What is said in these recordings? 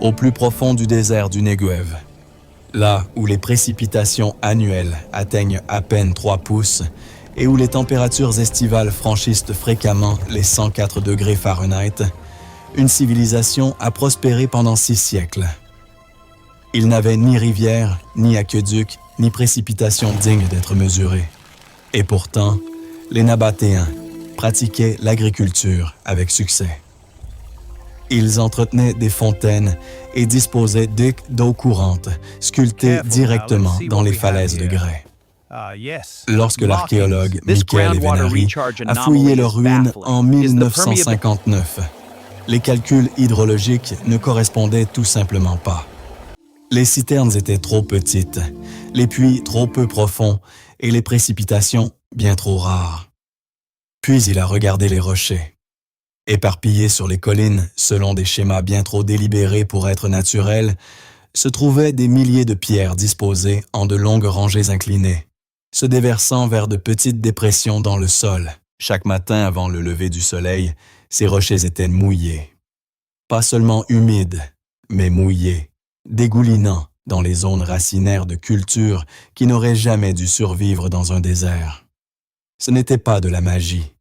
au plus profond du désert du Negev. Là où les précipitations annuelles atteignent à peine 3 pouces et où les températures estivales franchissent fréquemment les 104 degrés Fahrenheit, une civilisation a prospéré pendant 6 siècles. Il n'avait ni rivière, ni aqueduc, ni précipitations dignes d'être mesurées. Et pourtant, les Nabatéens pratiquaient l'agriculture avec succès. Ils entretenaient des fontaines et disposaient d'écueils d'eau courante sculptés directement dans les falaises de grès. Lorsque l'archéologue Michael Venari a fouillé leurs ruines en 1959, les calculs hydrologiques ne correspondaient tout simplement pas. Les citernes étaient trop petites, les puits trop peu profonds et les précipitations bien trop rares. Puis il a regardé les rochers. Éparpillés sur les collines, selon des schémas bien trop délibérés pour être naturels, se trouvaient des milliers de pierres disposées en de longues rangées inclinées, se déversant vers de petites dépressions dans le sol. Chaque matin avant le lever du soleil, ces rochers étaient mouillés. Pas seulement humides, mais mouillés, dégoulinant dans les zones racinaires de cultures qui n'auraient jamais dû survivre dans un désert. Ce n'était pas de la magie.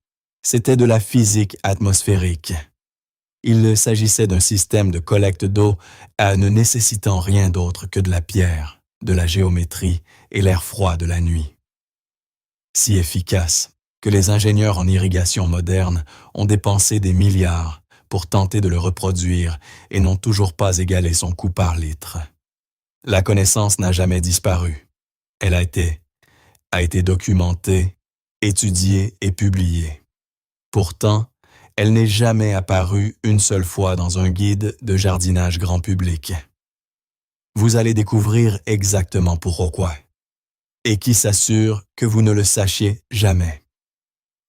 C'était de la physique atmosphérique. Il s'agissait d'un système de collecte d'eau ne nécessitant rien d'autre que de la pierre, de la géométrie et l'air froid de la nuit. Si efficace que les ingénieurs en irrigation moderne ont dépensé des milliards pour tenter de le reproduire et n'ont toujours pas égalé son coût par litre. La connaissance n'a jamais disparu. Elle a été documentée, étudiée et publiée. Pourtant, elle n'est jamais apparue une seule fois dans un guide de jardinage grand public. Vous allez découvrir exactement pourquoi. Et qui s'assure que vous ne le sachiez jamais.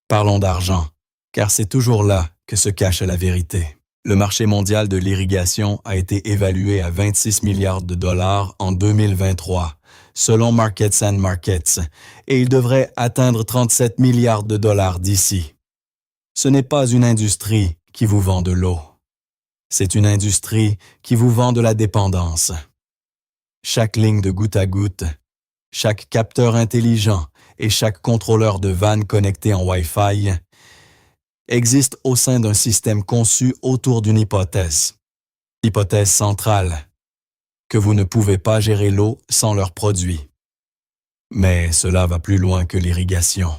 Parlons d'argent, car c'est toujours là que se cache la vérité. Le marché mondial de l'irrigation a été évalué à 26 milliards de dollars en 2023, selon Markets and Markets, et il devrait atteindre 37 milliards de dollars d'ici. Ce n'est pas une industrie qui vous vend de l'eau. C'est une industrie qui vous vend de la dépendance. Chaque ligne de goutte à goutte, chaque capteur intelligent et chaque contrôleur de vanne connecté en Wi-Fi existe au sein d'un système conçu autour d'une hypothèse centrale, que vous ne pouvez pas gérer l'eau sans leurs produits. Mais cela va plus loin que l'irrigation.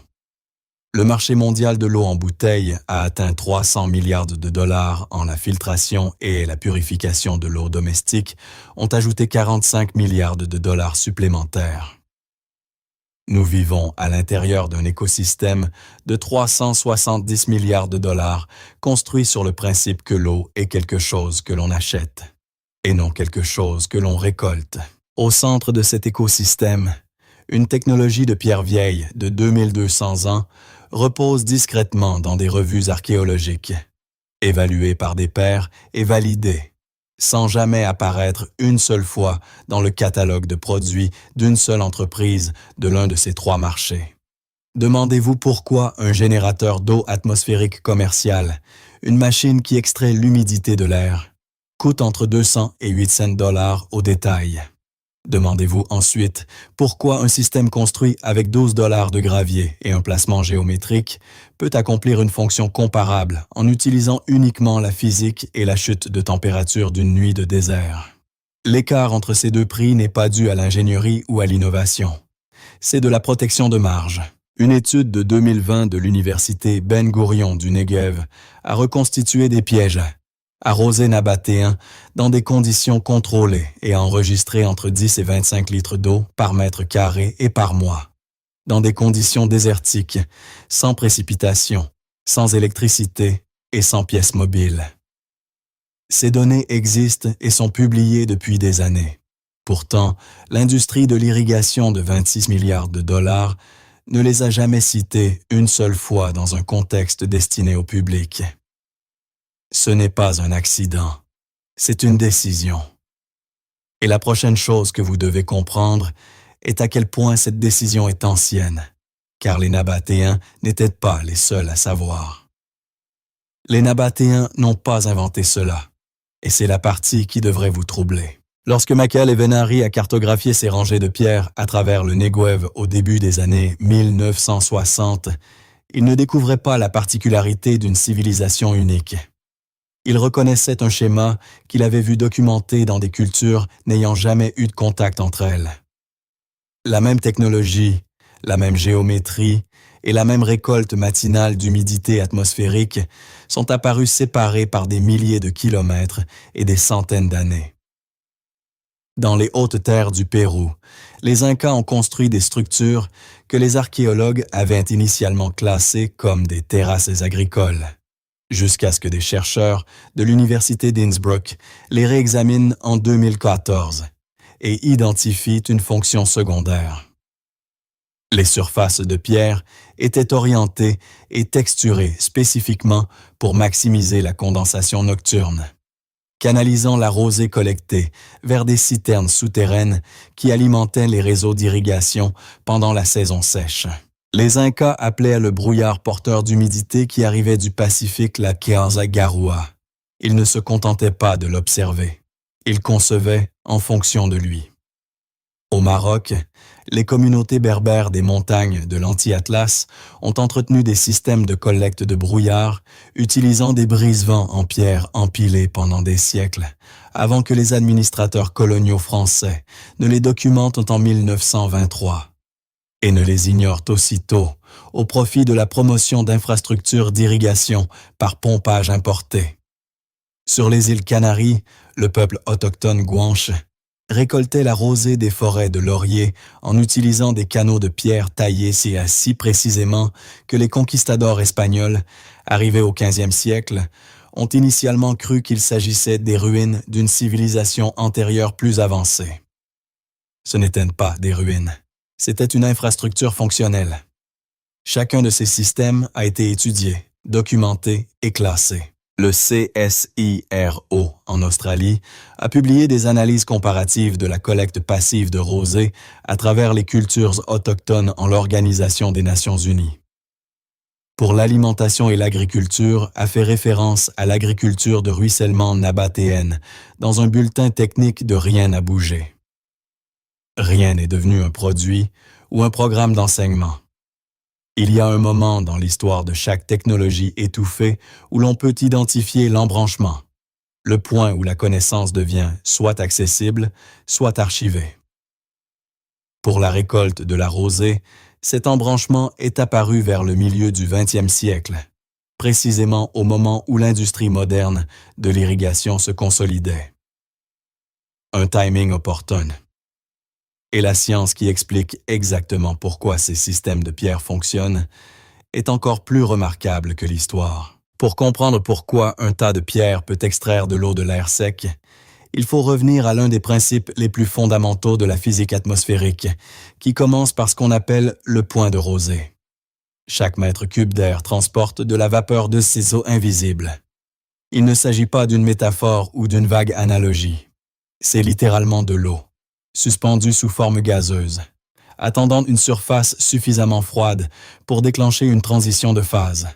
Le marché mondial de l'eau en bouteille a atteint 300 milliards de dollars en la filtration et la purification de l'eau domestique ont ajouté 45 milliards de dollars supplémentaires. Nous vivons à l'intérieur d'un écosystème de 370 milliards de dollars construit sur le principe que l'eau est quelque chose que l'on achète et non quelque chose que l'on récolte. Au centre de cet écosystème, une technologie de pierre vieille de 2200 ans repose discrètement dans des revues archéologiques, évaluée par des pairs et validée, sans jamais apparaître une seule fois dans le catalogue de produits d'une seule entreprise de l'un de ces 3 marchés. Demandez-vous pourquoi un générateur d'eau atmosphérique commercial, une machine qui extrait l'humidité de l'air, coûte entre 200 et 800 dollars au détail. Demandez-vous ensuite pourquoi un système construit avec 12 dollars de gravier et un placement géométrique peut accomplir une fonction comparable en utilisant uniquement la physique et la chute de température d'une nuit de désert. L'écart entre ces deux prix n'est pas dû à l'ingénierie ou à l'innovation. C'est de la protection de marge. Une étude de 2020 de l'université Ben Gurion du Negev a reconstitué des pièges arrosés nabatéens dans des conditions contrôlées et a enregistré entre 10 et 25 litres d'eau par mètre carré et par mois, dans des conditions désertiques, sans précipitation, sans électricité et sans pièces mobiles. Ces données existent et sont publiées depuis des années. Pourtant, l'industrie de l'irrigation de 26 milliards de dollars ne les a jamais citées une seule fois dans un contexte destiné au public. Ce n'est pas un accident, c'est une décision. Et la prochaine chose que vous devez comprendre est à quel point cette décision est ancienne, car les Nabatéens n'étaient pas les seuls à savoir. Les Nabatéens n'ont pas inventé cela. Et c'est la partie qui devrait vous troubler. Lorsque Michael Evenari a cartographié ces rangées de pierres à travers le Negev au début des années 1960, il ne découvrait pas la particularité d'une civilisation unique. Il reconnaissait un schéma qu'il avait vu documenté dans des cultures n'ayant jamais eu de contact entre elles. La même technologie, la même géométrie et la même récolte matinale d'humidité atmosphérique sont apparues séparées par des milliers de kilomètres et des centaines d'années. Dans les hautes terres du Pérou, les Incas ont construit des structures que les archéologues avaient initialement classées comme des terrasses agricoles, jusqu'à ce que des chercheurs de l'Université d'Innsbruck les réexaminent en 2014 et identifient une fonction secondaire. Les surfaces de pierre étaient orientées et texturées spécifiquement pour maximiser la condensation nocturne, canalisant la rosée collectée vers des citernes souterraines qui alimentaient les réseaux d'irrigation pendant la saison sèche. Les Incas appelaient le brouillard porteur d'humidité qui arrivait du Pacifique la Keanza Garua. Ils ne se contentaient pas de l'observer. Ils concevaient en fonction de lui. Au Maroc, les communautés berbères des montagnes de l'Anti-Atlas ont entretenu des systèmes de collecte de brouillard utilisant des brise-vents en pierre empilés pendant des siècles, avant que les administrateurs coloniaux français ne les documentent en 1923 et ne les ignorent aussitôt au profit de la promotion d'infrastructures d'irrigation par pompage importé. Sur les îles Canaries, le peuple autochtone Guanche récoltait la rosée des forêts de lauriers en utilisant des canaux de pierre taillés si précisément que les conquistadors espagnols, arrivés au XVe siècle, ont initialement cru qu'il s'agissait des ruines d'une civilisation antérieure plus avancée. Ce n'étaient pas des ruines, c'était une infrastructure fonctionnelle. Chacun de ces systèmes a été étudié, documenté et classé. Le CSIRO en Australie a publié des analyses comparatives de la collecte passive de rosée à travers les cultures autochtones en l'Organisation des Nations Unies. Pour l'alimentation et l'agriculture, a fait référence à l'agriculture de ruissellement nabatéenne dans un bulletin technique de Rien n'a bougé. Rien n'est devenu un produit ou un programme d'enseignement. Il y a un moment dans l'histoire de chaque technologie étouffée où l'on peut identifier l'embranchement, le point où la connaissance devient soit accessible, soit archivée. Pour la récolte de la rosée, cet embranchement est apparu vers le milieu du XXe siècle, précisément au moment où l'industrie moderne de l'irrigation se consolidait. Un timing opportun. Et la science qui explique exactement pourquoi ces systèmes de pierre fonctionnent est encore plus remarquable que l'histoire. Pour comprendre pourquoi un tas de pierres peut extraire de l'eau de l'air sec, il faut revenir à l'un des principes les plus fondamentaux de la physique atmosphérique, qui commence par ce qu'on appelle le point de rosée. Chaque mètre cube d'air transporte de la vapeur de ciseaux invisibles. Il ne s'agit pas d'une métaphore ou d'une vague analogie. C'est littéralement de l'eau, suspendue sous forme gazeuse, attendant une surface suffisamment froide pour déclencher une transition de phase.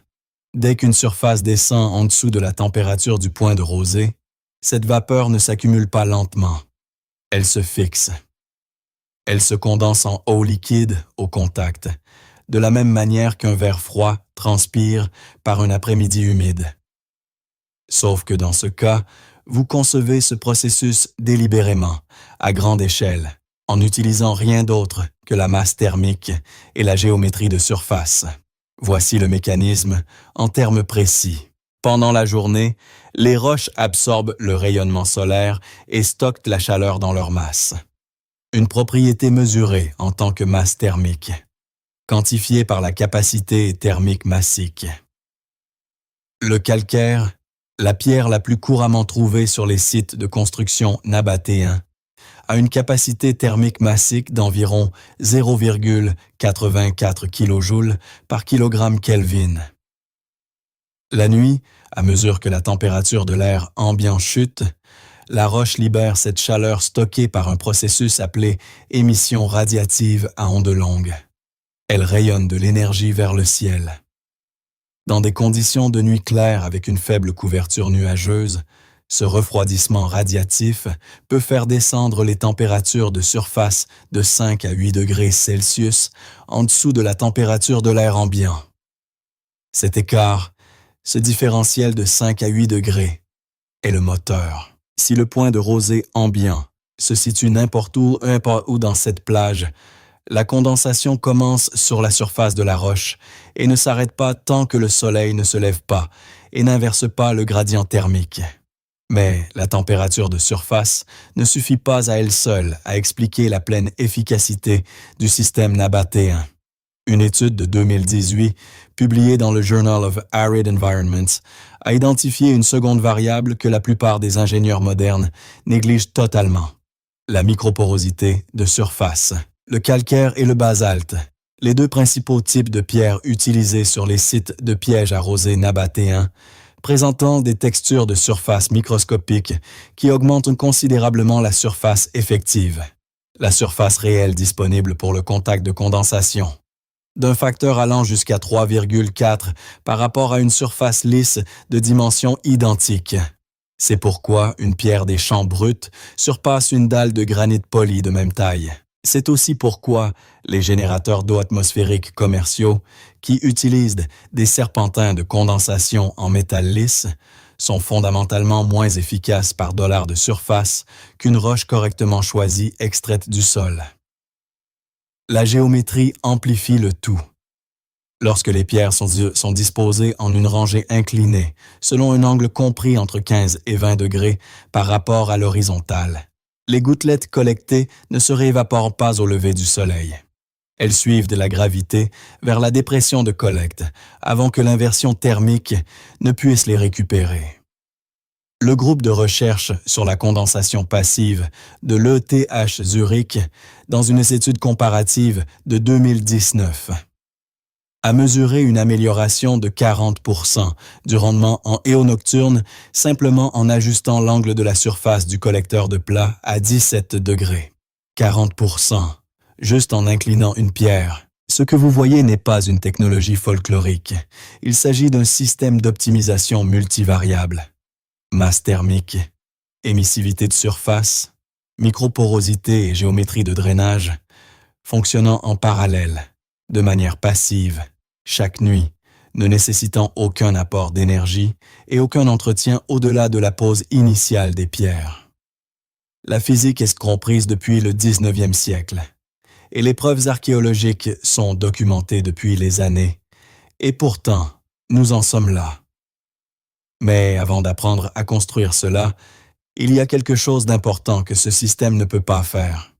Dès qu'une surface descend en dessous de la température du point de rosée, cette vapeur ne s'accumule pas lentement. Elle se fixe. Elle se condense en eau liquide au contact, de la même manière qu'un verre froid transpire par un après-midi humide. Sauf que dans ce cas, vous concevez ce processus délibérément, à grande échelle, en n'utilisant rien d'autre que la masse thermique et la géométrie de surface. Voici le mécanisme en termes précis. Pendant la journée, les roches absorbent le rayonnement solaire et stockent la chaleur dans leur masse. Une propriété mesurée en tant que masse thermique, quantifiée par la capacité thermique massique. Le calcaire, la pierre la plus couramment trouvée sur les sites de construction nabatéens, a une capacité thermique massique d'environ 0,84 kJ par kilogramme Kelvin. La nuit, à mesure que la température de l'air ambiant chute, la roche libère cette chaleur stockée par un processus appelé émission radiative à ondes longues. Elle rayonne de l'énergie vers le ciel. Dans des conditions de nuit claire avec une faible couverture nuageuse, Ce refroidissement radiatif peut faire descendre les températures de surface de 5 à 8 degrés Celsius en dessous de la température de l'air ambiant. Cet écart, ce différentiel de 5 à 8 degrés, est le moteur. Si le point de rosée ambiant se situe n'importe où dans cette plage, la condensation commence sur la surface de la roche et ne s'arrête pas tant que le soleil ne se lève pas et n'inverse pas le gradient thermique. Mais la température de surface ne suffit pas à elle seule à expliquer la pleine efficacité du système nabatéen. Une étude de 2018, publiée dans le Journal of Arid Environments, a identifié une seconde variable que la plupart des ingénieurs modernes négligent totalement: la microporosité de surface. Le calcaire et le basalte, les deux principaux types de pierres utilisés sur les sites de pièges à rosée nabatéens, présentant des textures de surface microscopiques qui augmentent considérablement la surface effective, la surface réelle disponible pour le contact de condensation, d'un facteur allant jusqu'à 3,4 par rapport à une surface lisse de dimensions identiques. C'est pourquoi une pierre des champs brute surpasse une dalle de granit poli de même taille. C'est aussi pourquoi les générateurs d'eau atmosphérique commerciaux, qui utilisent des serpentins de condensation en métal lisse, sont fondamentalement moins efficaces par dollar de surface qu'une roche correctement choisie extraite du sol. La géométrie amplifie le tout. Lorsque les pierres sont disposées en une rangée inclinée, selon un angle compris entre 15 et 20 degrés par rapport à l'horizontale, les gouttelettes collectées ne se réévaporent pas au lever du soleil. Elles suivent de la gravité vers la dépression de collecte avant que l'inversion thermique ne puisse les récupérer. Le groupe de recherche sur la condensation passive de l'ETH Zurich, dans une étude comparative de 2019, a mesuré une amélioration de 40% du rendement en éau nocturne simplement en ajustant l'angle de la surface du collecteur de plat à 17 degrés. 40%, juste en inclinant une pierre. Ce que vous voyez n'est pas une technologie folklorique. Il s'agit d'un système d'optimisation multivariable. Masse thermique, émissivité de surface, microporosité et géométrie de drainage, fonctionnant en parallèle, de manière passive, chaque nuit, ne nécessitant aucun apport d'énergie et aucun entretien au-delà de la pose initiale des pierres. La physique est comprise depuis le 19e siècle, et les preuves archéologiques sont documentées depuis les années, et pourtant, nous en sommes là. Mais avant d'apprendre à construire cela, il y a quelque chose d'important que ce système ne peut pas faire.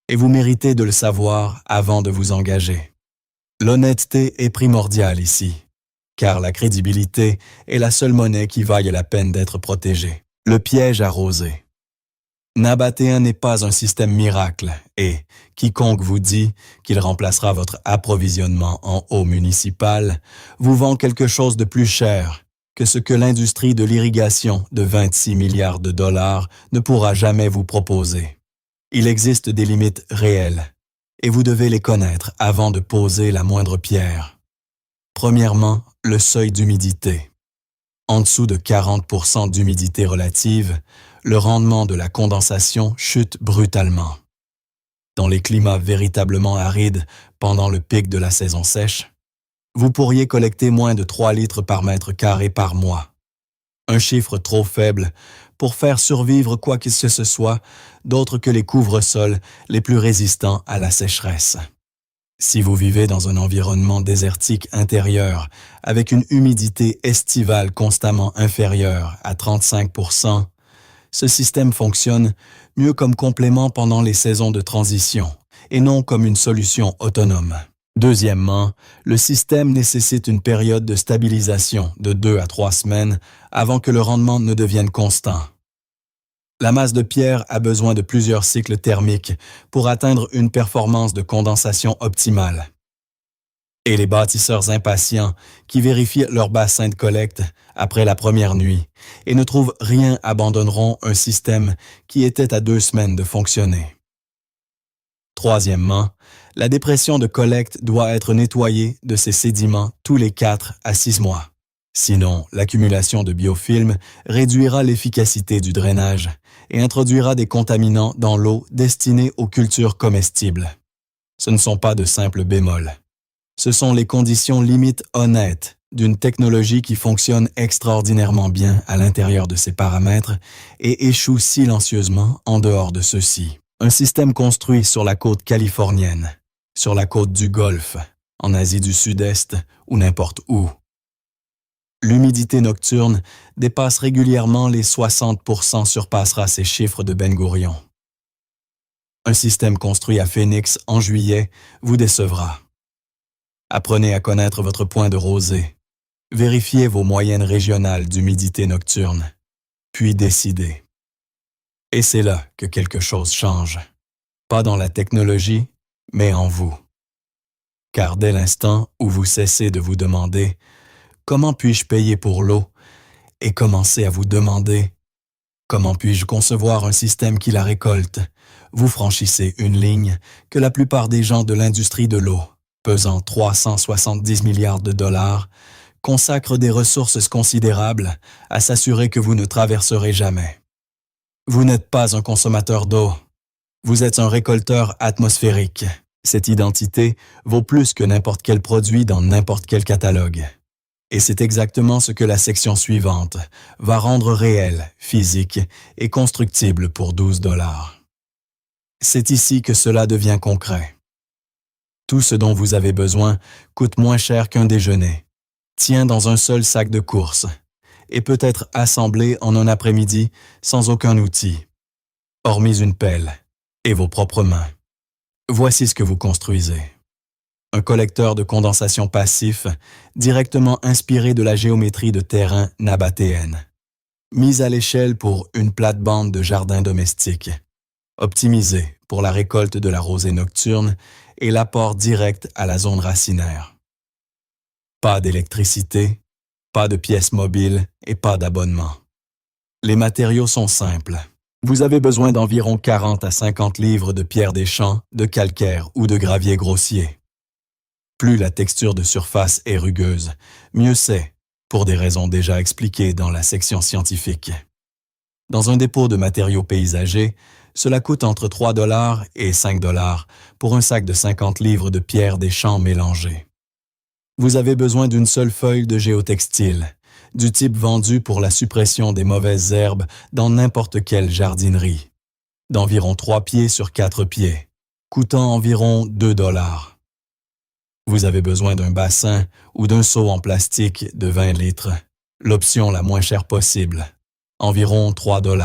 Et vous méritez de le savoir avant de vous engager. L'honnêteté est primordiale ici, car la crédibilité est la seule monnaie qui vaille la peine d'être protégée. Le piège à rosée. Nabatéen n'est pas un système miracle et quiconque vous dit qu'il remplacera votre approvisionnement en eau municipale vous vend quelque chose de plus cher que ce que l'industrie de l'irrigation de 26 milliards de dollars ne pourra jamais vous proposer. Il existe des limites réelles, et vous devez les connaître avant de poser la moindre pierre. Premièrement, le seuil d'humidité. En dessous de 40% d'humidité relative, le rendement de la condensation chute brutalement. Dans les climats véritablement arides pendant le pic de la saison sèche, vous pourriez collecter moins de 3 litres par mètre carré par mois. Un chiffre trop faible pour faire survivre quoi que ce soit d'autre que les couvre-sols les plus résistants à la sécheresse. Si vous vivez dans un environnement désertique intérieur avec une humidité estivale constamment inférieure à 35%, ce système fonctionne mieux comme complément pendant les saisons de transition et non comme une solution autonome. Deuxièmement, le système nécessite une période de stabilisation de 2 à 3 semaines avant que le rendement ne devienne constant. La masse de pierre a besoin de plusieurs cycles thermiques pour atteindre une performance de condensation optimale. Et les bâtisseurs impatients qui vérifient leur bassin de collecte après la première nuit et ne trouvent rien abandonneront un système qui était à 2 semaines de fonctionner. Troisièmement, la dépression de collecte doit être nettoyée de ses sédiments tous les 4 à 6 mois. Sinon, l'accumulation de biofilms réduira l'efficacité du drainage et introduira des contaminants dans l'eau destinée aux cultures comestibles. Ce ne sont pas de simples bémols. Ce sont les conditions limites honnêtes d'une technologie qui fonctionne extraordinairement bien à l'intérieur de ses paramètres et échoue silencieusement en dehors de ceux-ci. Un système construit sur la côte californienne, sur la côte du Golfe, en Asie du Sud-Est ou n'importe où. L'humidité nocturne dépasse régulièrement les 60%, surpassera ces chiffres de Ben Gurion. Un système construit à Phoenix en juillet vous décevra. Apprenez à connaître votre point de rosée. Vérifiez vos moyennes régionales d'humidité nocturne, puis décidez. Et c'est là que quelque chose change. Pas dans la technologie, mais en vous. Car dès l'instant où vous cessez de vous demander « Comment puis-je payer pour l'eau ?» et commencez à vous demander « Comment puis-je concevoir un système qui la récolte ?» vous franchissez une ligne que la plupart des gens de l'industrie de l'eau, pesant 370 milliards de dollars, consacrent des ressources considérables à s'assurer que vous ne traverserez jamais. Vous n'êtes pas un consommateur d'eau. Vous êtes un récolteur atmosphérique. Cette identité vaut plus que n'importe quel produit dans n'importe quel catalogue. Et c'est exactement ce que la section suivante va rendre réel, physique et constructible pour 12 $. C'est ici que cela devient concret. Tout ce dont vous avez besoin coûte moins cher qu'un déjeuner, tient dans un seul sac de courses et peut être assemblé en un après-midi sans aucun outil, hormis une pelle et vos propres mains. Voici ce que vous construisez. Un collecteur de condensation passif directement inspiré de la géométrie de terrain nabatéenne, mis à l'échelle pour une plate-bande de jardin domestique, optimisé pour la récolte de la rosée nocturne et l'apport direct à la zone racinaire. Pas d'électricité, pas de pièces mobiles et pas d'abonnement. Les matériaux sont simples. Vous avez besoin d'environ 40 à 50 livres de pierre des champs, de calcaire ou de gravier grossier. Plus la texture de surface est rugueuse, mieux c'est, pour des raisons déjà expliquées dans la section scientifique. Dans un dépôt de matériaux paysagers, cela coûte entre 3 $ et 5 $ pour un sac de 50 livres de pierre des champs mélangées. Vous avez besoin d'une seule feuille de géotextile, du type vendu pour la suppression des mauvaises herbes dans n'importe quelle jardinerie, d'environ 3 pieds sur 4 pieds, coûtant environ 2 $. Vous avez besoin d'un bassin ou d'un seau en plastique de 20 litres, l'option la moins chère possible, environ 3 $.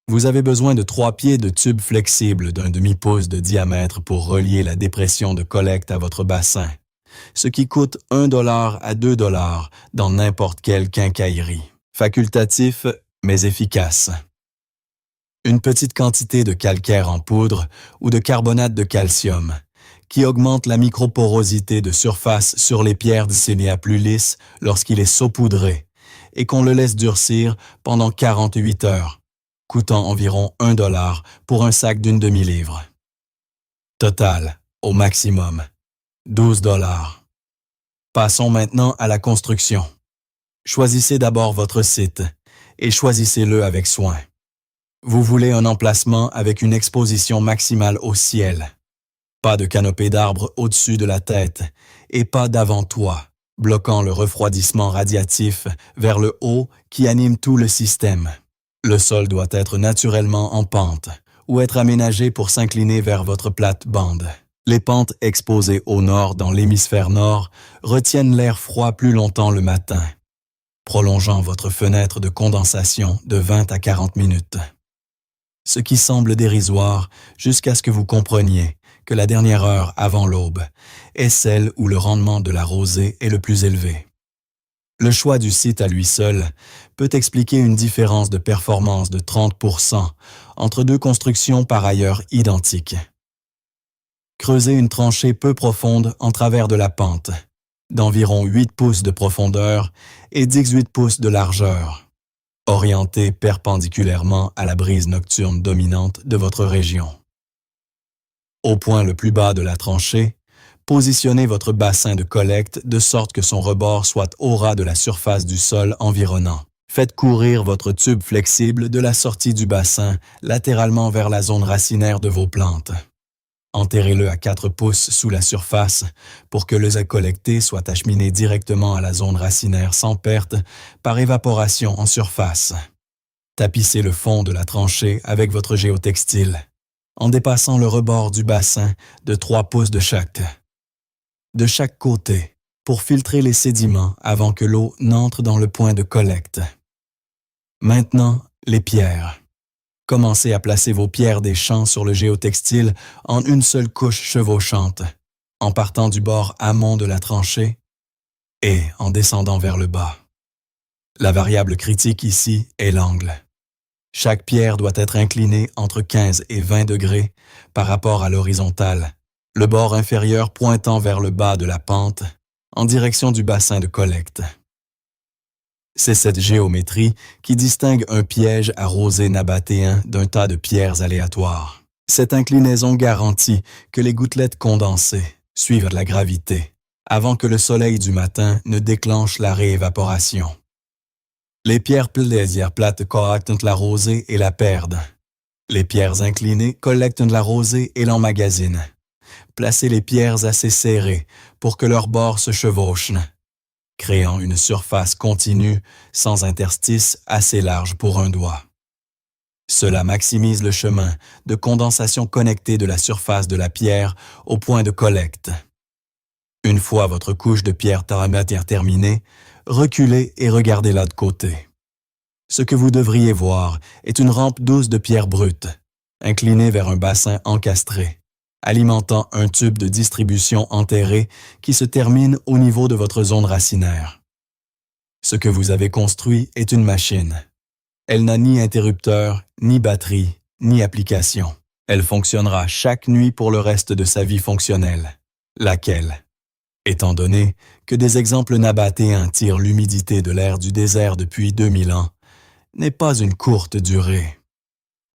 Vous avez besoin de 3 pieds de tubes flexibles d'un demi-pouce de diamètre pour relier la dépression de collecte à votre bassin, ce qui coûte 1 $ à 2 $ dans n'importe quelle quincaillerie. Facultatif, mais efficace. Une petite quantité de calcaire en poudre ou de carbonate de calcium, qui augmente la microporosité de surface sur les pierres dessinées à plus lisses lorsqu'il est saupoudré et qu'on le laisse durcir pendant 48 heures, coûtant environ 1 $ pour un sac d'une demi-livre. Total, au maximum, 12 $. Passons maintenant à la construction. Choisissez d'abord votre site et choisissez-le avec soin. Vous voulez un emplacement avec une exposition maximale au ciel. Pas de canopée d'arbres au-dessus de la tête et pas d'avant-toit, bloquant le refroidissement radiatif vers le haut qui anime tout le système. Le sol doit être naturellement en pente ou être aménagé pour s'incliner vers votre plate-bande. Les pentes exposées au nord dans l'hémisphère nord retiennent l'air froid plus longtemps le matin, prolongeant votre fenêtre de condensation de 20 à 40 minutes. Ce qui semble dérisoire jusqu'à ce que vous compreniez que la dernière heure avant l'aube est celle où le rendement de la rosée est le plus élevé. Le choix du site à lui seul peut expliquer une différence de performance de 30% entre deux constructions par ailleurs identiques. Creusez une tranchée peu profonde en travers de la pente, d'environ 8 pouces de profondeur et 18 pouces de largeur, orientée perpendiculairement à la brise nocturne dominante de votre région. Au point le plus bas de la tranchée, Positionnez votre bassin de collecte de sorte que son rebord soit au ras de la surface du sol environnant. Faites courir votre tube flexible de la sortie du bassin latéralement vers la zone racinaire de vos plantes. Enterrez-le à 4 pouces sous la surface pour que le collecté soit acheminé directement à la zone racinaire sans perte par évaporation en surface. Tapissez le fond de la tranchée avec votre géotextile, en dépassant le rebord du bassin de 3 pouces de chaque côté, pour filtrer les sédiments avant que l'eau n'entre dans le point de collecte. Maintenant, les pierres. Commencez à placer vos pierres des champs sur le géotextile en une seule couche chevauchante, en partant du bord amont de la tranchée et en descendant vers le bas. La variable critique ici est l'angle. Chaque pierre doit être inclinée entre 15 et 20 degrés par rapport à l'horizontale, le bord inférieur pointant vers le bas de la pente, en direction du bassin de collecte. C'est cette géométrie qui distingue un piège à rosée nabatéen d'un tas de pierres aléatoires. Cette inclinaison garantit que les gouttelettes condensées suivent la gravité, avant que le soleil du matin ne déclenche la réévaporation. Les pierres plates collectent la rosée et la perdent. Les pierres inclinées collectent la rosée et l'emmagasinent. Placez les pierres assez serrées pour que leurs bords se chevauchent, créant une surface continue sans interstice assez large pour un doigt. Cela maximise le chemin de condensation connecté de la surface de la pierre au point de collecte. Une fois votre couche de pierre taramatière terminée, reculez et regardez-la de côté. Ce que vous devriez voir est une rampe douce de pierre brute, inclinée vers un bassin encastré, alimentant un tube de distribution enterré qui se termine au niveau de votre zone racinaire. Ce que vous avez construit est une machine. Elle n'a ni interrupteur, ni batterie, ni application. Elle fonctionnera chaque nuit pour le reste de sa vie fonctionnelle. Laquelle, étant donné que des exemples nabatéens tirent l'humidité de l'air du désert depuis 2000 ans, n'est pas une courte durée.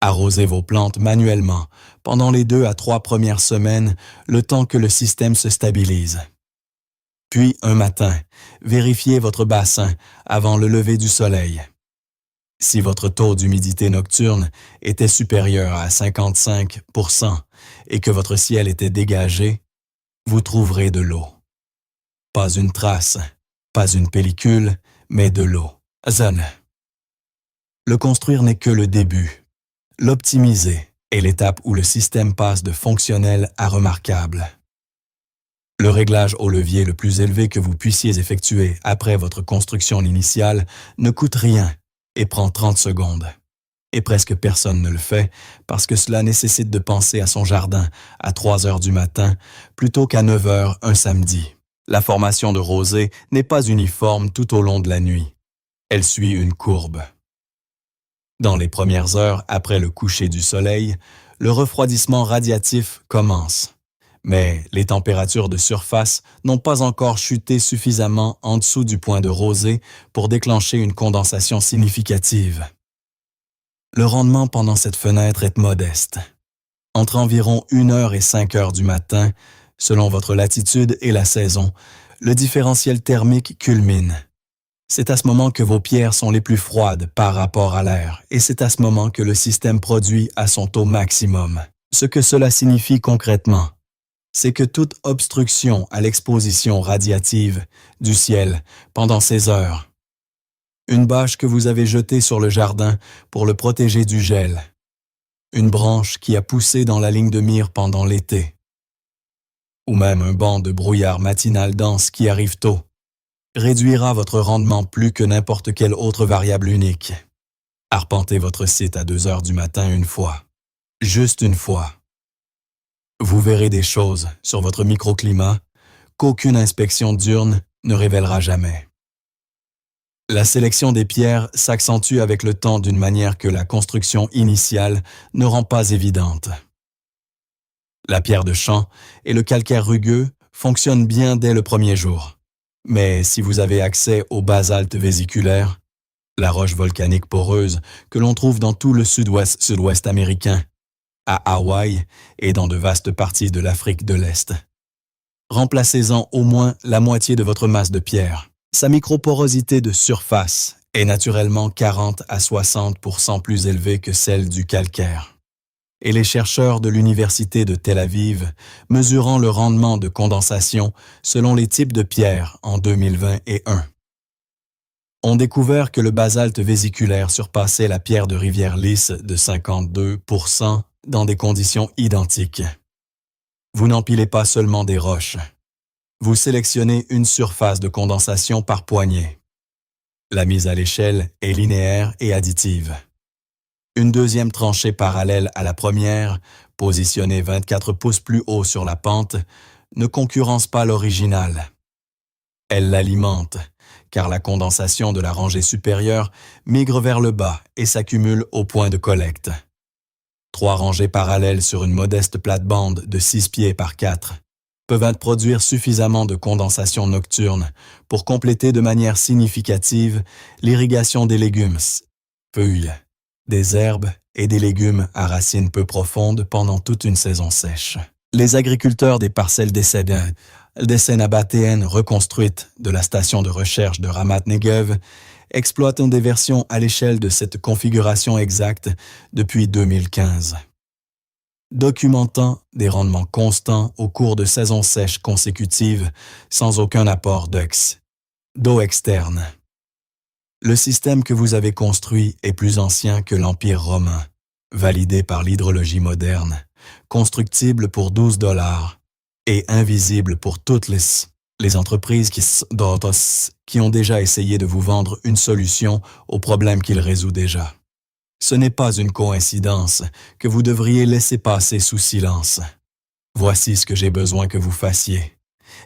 Arrosez vos plantes manuellement pendant les 2 à 3 premières semaines, le temps que le système se stabilise. Puis, un matin, vérifiez votre bassin avant le lever du soleil. Si votre taux d'humidité nocturne était supérieur à 55% et que votre ciel était dégagé, vous trouverez de l'eau. Pas une trace, pas une pellicule, mais de l'eau. Zone. Le construire n'est que le début. L'optimiser est l'étape où le système passe de fonctionnel à remarquable. Le réglage au levier le plus élevé que vous puissiez effectuer après votre construction initiale ne coûte rien et prend 30 secondes. Et presque personne ne le fait parce que cela nécessite de penser à son jardin à 3 heures du matin plutôt qu'à 9 heures un samedi. La formation de rosée n'est pas uniforme tout au long de la nuit. Elle suit une courbe. Dans les premières heures après le coucher du soleil, le refroidissement radiatif commence. Mais les températures de surface n'ont pas encore chuté suffisamment en dessous du point de rosée pour déclencher une condensation significative. Le rendement pendant cette fenêtre est modeste. Entre environ 1 heure et 5 heures du matin, selon votre latitude et la saison, le différentiel thermique culmine. C'est à ce moment que vos pierres sont les plus froides par rapport à l'air et c'est à ce moment que le système produit à son taux maximum. Ce que cela signifie concrètement, c'est que toute obstruction à l'exposition radiative du ciel pendant ces heures, une bâche que vous avez jetée sur le jardin pour le protéger du gel, une branche qui a poussé dans la ligne de mire pendant l'été, ou même un banc de brouillard matinal dense qui arrive tôt, réduira votre rendement plus que n'importe quelle autre variable unique. Arpentez votre site à 2 heures du matin une fois. Juste une fois. Vous verrez des choses sur votre microclimat qu'aucune inspection diurne ne révélera jamais. La sélection des pierres s'accentue avec le temps d'une manière que la construction initiale ne rend pas évidente. La pierre de champ et le calcaire rugueux fonctionnent bien dès le premier jour. Mais si vous avez accès au basalte vésiculaire, la roche volcanique poreuse que l'on trouve dans tout le sud-ouest américain, à Hawaï et dans de vastes parties de l'Afrique de l'Est, Remplacez-en au moins la moitié de votre masse de pierre. Sa microporosité de surface est naturellement 40 à 60% plus élevée que celle du calcaire. Et les chercheurs de l'Université de Tel Aviv, mesurant le rendement de condensation selon les types de pierres en 2021, ont découvert que le basalte vésiculaire surpassait la pierre de rivière lisse de 52% dans des conditions identiques. Vous n'empilez pas seulement des roches. Vous sélectionnez une surface de condensation par poignée. La mise à l'échelle est linéaire et additive. Une deuxième tranchée parallèle à la première, positionnée 24 pouces plus haut sur la pente, ne concurrence pas l'original. Elle l'alimente, car la condensation de la rangée supérieure migre vers le bas et s'accumule au point de collecte. 3 rangées parallèles sur une modeste plate-bande de 6 pieds par 4 peuvent produire suffisamment de condensation nocturne pour compléter de manière significative l'irrigation des légumes, feuilles, des herbes et des légumes à racines peu profondes pendant toute une saison sèche. Les agriculteurs des parcelles des nabatéennes reconstruites de la station de recherche de Ramat Negev exploitent des versions à l'échelle de cette configuration exacte depuis 2015. Documentant des rendements constants au cours de saisons sèches consécutives sans aucun apport d'eau externe. Le système que vous avez construit est plus ancien que l'Empire romain, validé par l'hydrologie moderne, constructible pour $12 et invisible pour toutes les entreprises qui ont déjà essayé de vous vendre une solution au problème qu'il résout déjà. Ce n'est pas une coïncidence que vous devriez laisser passer sous silence. Voici ce que j'ai besoin que vous fassiez.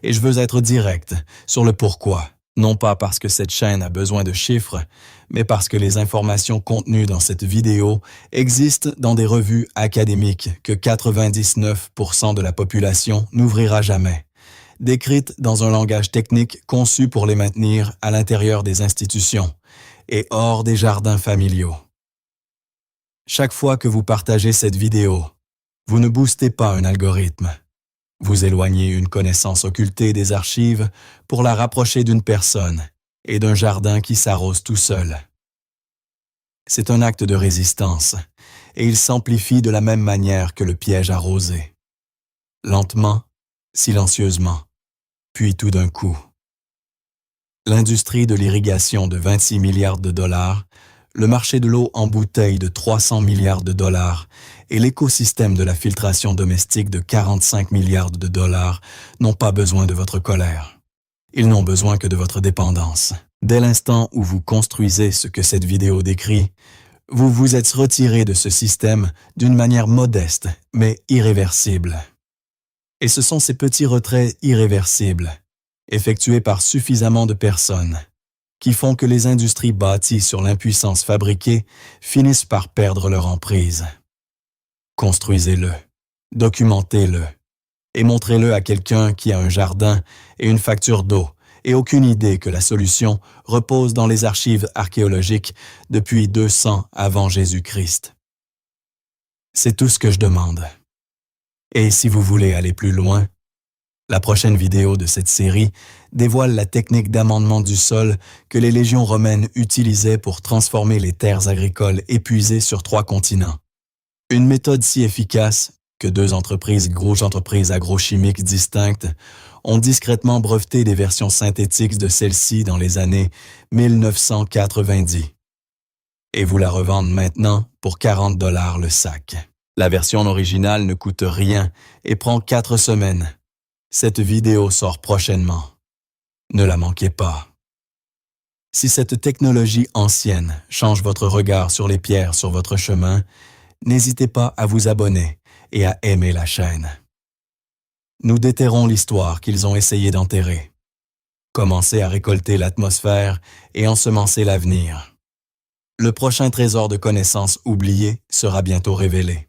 Et je veux être direct sur le pourquoi. Non pas parce que cette chaîne a besoin de chiffres, mais parce que les informations contenues dans cette vidéo existent dans des revues académiques que 99% de la population n'ouvrira jamais, décrites dans un langage technique conçu pour les maintenir à l'intérieur des institutions et hors des jardins familiaux. Chaque fois que vous partagez cette vidéo, vous ne boostez pas un algorithme. Vous éloignez une connaissance occultée des archives pour la rapprocher d'une personne et d'un jardin qui s'arrose tout seul. C'est un acte de résistance, et il s'amplifie de la même manière que le piège arrosé. Lentement, silencieusement, puis tout d'un coup. L'industrie de l'irrigation de 26 milliards de dollars, le marché de l'eau en bouteille de 300 milliards de dollars et l'écosystème de la filtration domestique de 45 milliards de dollars n'ont pas besoin de votre colère. Ils n'ont besoin que de votre dépendance. Dès l'instant où vous construisez ce que cette vidéo décrit, vous vous êtes retiré de ce système d'une manière modeste, mais irréversible. Et ce sont ces petits retraits irréversibles, effectués par suffisamment de personnes, qui font que les industries bâties sur l'impuissance fabriquée finissent par perdre leur emprise. Construisez-le, documentez-le, et montrez-le à quelqu'un qui a un jardin et une facture d'eau et aucune idée que la solution repose dans les archives archéologiques depuis 200 avant Jésus-Christ. C'est tout ce que je demande. Et si vous voulez aller plus loin, la prochaine vidéo de cette série dévoile la technique d'amendement du sol que les légions romaines utilisaient pour transformer les terres agricoles épuisées sur 3 continents. Une méthode si efficace que 2 grosses entreprises agrochimiques distinctes ont discrètement breveté des versions synthétiques de celle-ci dans les années 1990. Et vous la revendent maintenant pour $40 le sac. La version originale ne coûte rien et prend 4 semaines. Cette vidéo sort prochainement. Ne la manquez pas. Si cette technologie ancienne change votre regard sur les pierres sur votre chemin, n'hésitez pas à vous abonner et à aimer la chaîne. Nous déterrons l'histoire qu'ils ont essayé d'enterrer. Commencez à récolter l'atmosphère et ensemencer l'avenir. Le prochain trésor de connaissances oublié sera bientôt révélé.